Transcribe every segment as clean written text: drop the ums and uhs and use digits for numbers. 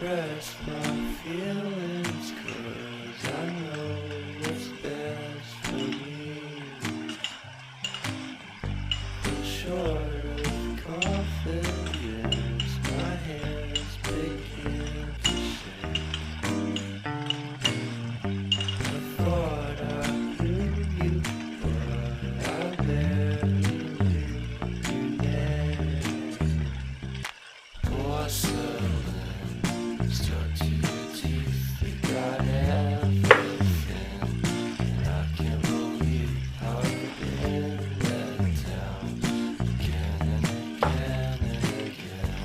suppress my feelings, 'cause I know what's best for me. Feel short of confidence, my hands begin to shake. I thought I knew you, but I barely knew your name. Porcelain stuck to your teeth, you got everything, and I can't believe how you've been let down again and again and again.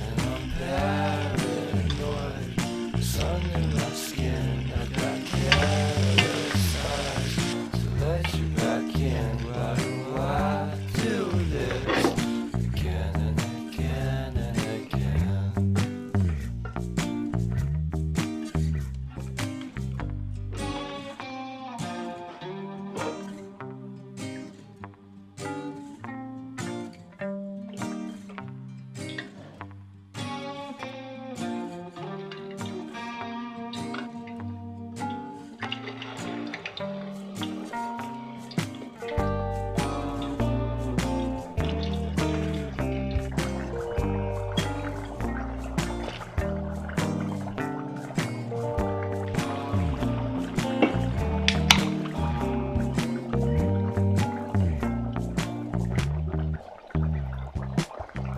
And I'm paranoid, it's under my skin. I got careless eyes to let you back in. Why do I do this again and again and again?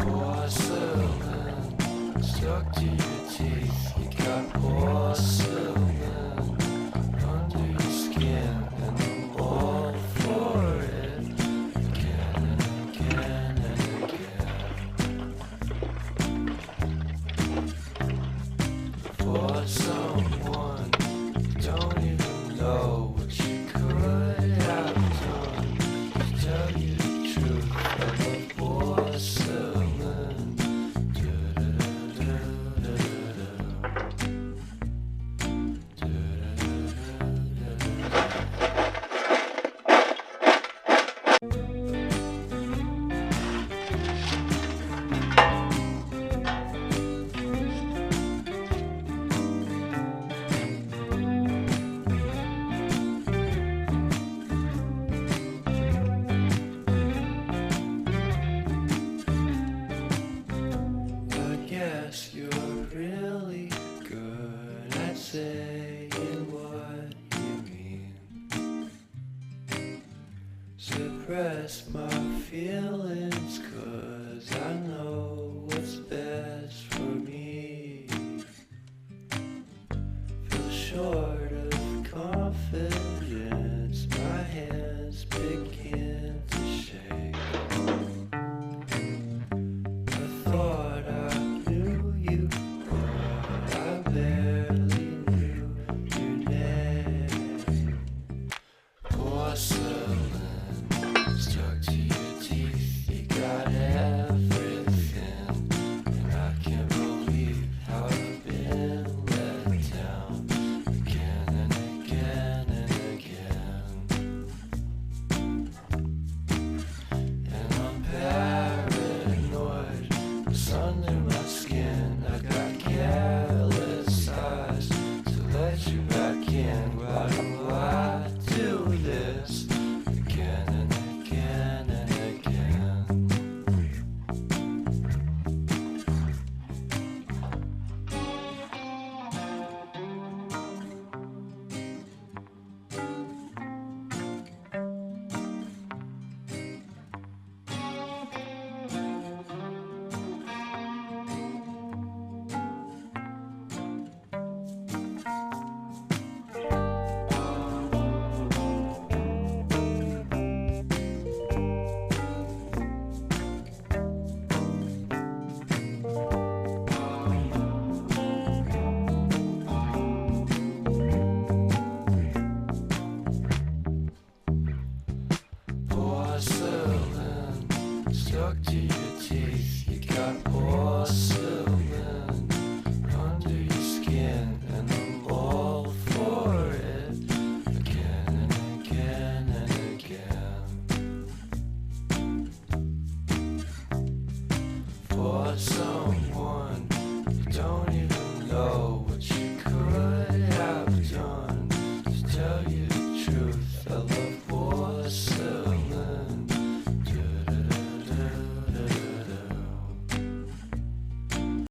Porcelain stuck to your teeth, you got porcelain under your skin, and I'm all for it again and again and again. For someone you don't even know what you could have done, to tell you the truth, I love porcelain. I guess you're really good at saying what you mean. Suppress my feelings, 'cause I know what's best for me. Feel short of confidence, my hands begin to shake. I thought I knew you, but I barely knew your name. Porcelain stuck to your teeth, you got everything, and I can't believe how you've been let down again and again and again. And I'm paranoid, it's under my skin. I got careless eyes to let you back in. Why do I do this again and again and again? Porcelain stuck to your teeth, you got porcelain